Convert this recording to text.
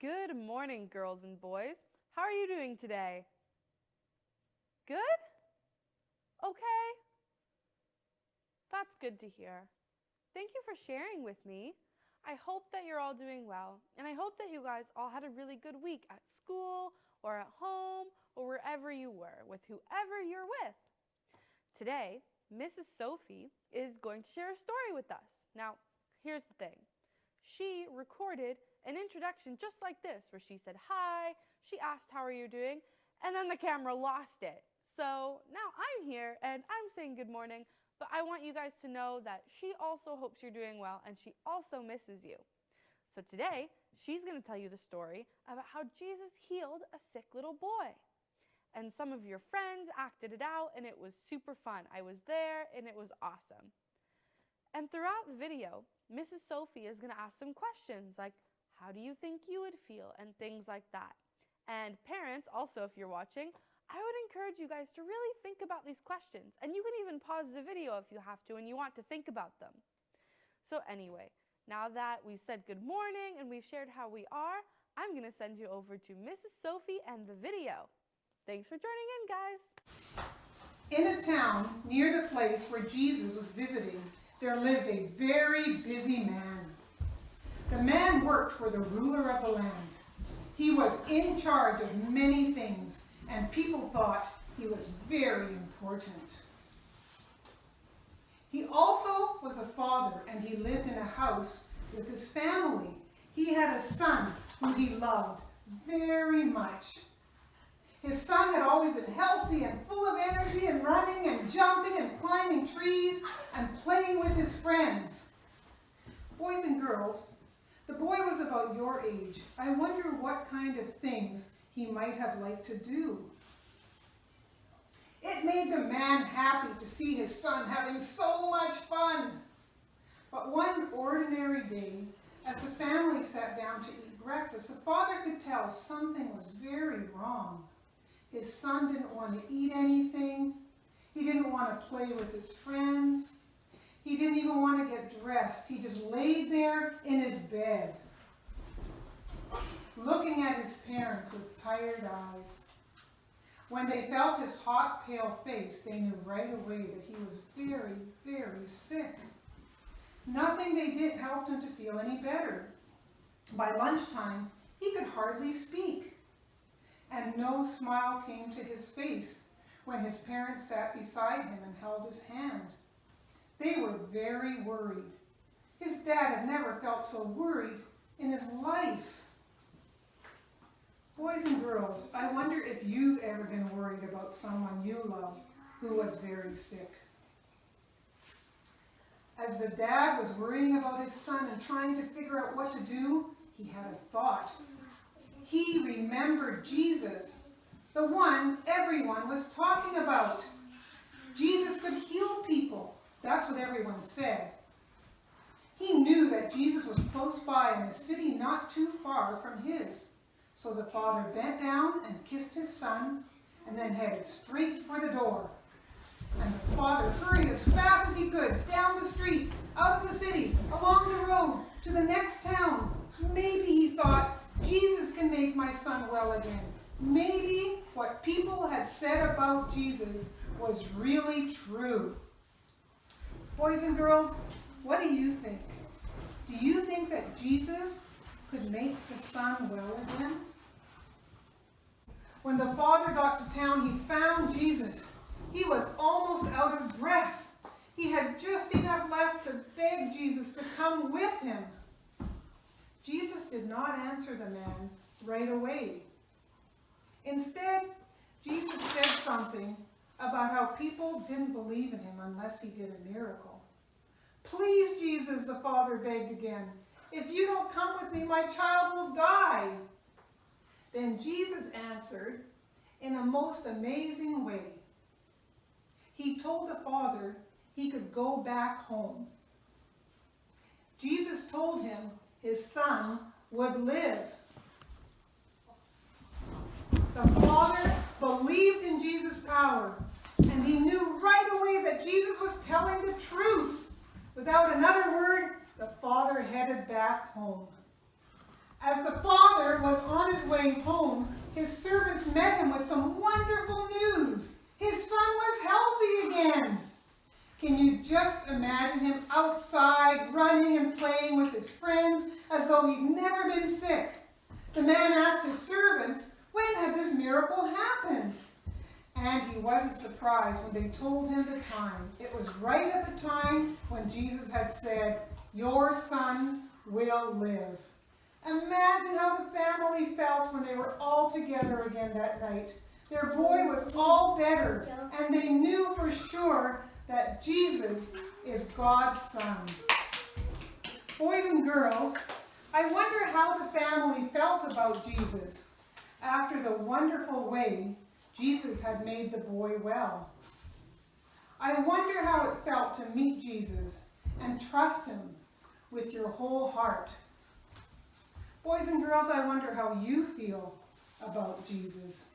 Good morning, girls and boys. How are you doing today? Good? Okay. That's good to hear. Thank you for sharing with me. I hope that you're all doing well, and I hope that you guys all had a really good week at school or at home or wherever you were with whoever you're with. Today, Mrs. Sophie is going to share a story with us. Now, here's the thing. She recorded an introduction just like this, where she said hi, she asked how are you doing, and then the camera lost it. So now I'm here and I'm saying good morning, but I want you guys to know that she also hopes you're doing well and she also misses you. So today, she's going to tell you the story about how Jesus healed a sick little boy. And some of your friends acted it out and it was super fun. I was there and it was awesome. And throughout the video, Mrs. Sophie is going to ask some questions like, how do you think you would feel? And things like that. And parents, also if you're watching, I would encourage you guys to really think about these questions. And you can even pause the video if you have to and you want to think about them. So anyway, now that we've said good morning and we've shared how we are, I'm going to send you over to Mrs. Sophie and the video. Thanks for joining in, guys. In a town near the place where Jesus was visiting, there lived a very busy man. The man worked for the ruler of the land. He was in charge of many things, and people thought he was very important. He also was a father, and he lived in a house with his family. He had a son whom he loved very much. His son had always been healthy and full of energy and running and jumping and climbing trees and playing with his friends. Boys and girls, the boy was about your age. I wonder what kind of things he might have liked to do. It made the man happy to see his son having so much fun. But one ordinary day, as the family sat down to eat breakfast, the father could tell something was very wrong. His son didn't want to eat anything. He didn't want to play with his friends. He didn't even want to get dressed. He just laid there in his bed, looking at his parents with tired eyes. When they felt his hot, pale face, they knew right away that he was very, very sick. Nothing they did helped him to feel any better. By lunchtime, he could hardly speak, and no smile came to his face when his parents sat beside him and held his hand. They were very worried. His dad had never felt so worried in his life. Boys and girls, I wonder if you've ever been worried about someone you love who was very sick. As the dad was worrying about his son and trying to figure out what to do, he had a thought. He remembered Jesus, the one everyone was talking about. Jesus could heal people. That's what everyone said. He knew that Jesus was close by in a city not too far from his. So the father bent down and kissed his son and then headed straight for the door. And the father hurried as fast as he could down the street, out of the city, along the road, to the next town. Maybe he thought, Jesus can make my son well again. Maybe what people had said about Jesus was really true. Boys and girls, what do you think? Do you think that Jesus could make the son well again? When the father got to town, he found Jesus. He was almost out of breath. He had just enough left to beg Jesus to come with him. Jesus did not answer the man right away. Instead, Jesus said something about how people didn't believe in him unless he did a miracle. Please, Jesus, the father begged again. If you don't come with me, my child will die. Then Jesus answered in a most amazing way. He told the father he could go back home. Jesus told him his son would live. The father believed in Jesus' power, and he knew right away that Jesus was telling the truth. Without another word, the father headed back home. As the father was way home, his servants met him with some wonderful news. His son was healthy again. Can you just imagine him outside, running and playing with his friends as though he'd never been sick? The man asked his servants, when had this miracle happened? And he wasn't surprised when they told him the time. It was right at the time when Jesus had said, "Your son will live." Imagine how the family felt when they were all together again that night. Their boy was all better, and they knew for sure that Jesus is God's son. Boys and girls, I wonder how the family felt about Jesus after the wonderful way Jesus had made the boy well. I wonder how it felt to meet Jesus and trust him with your whole heart. Boys and girls, I wonder how you feel about Jesus.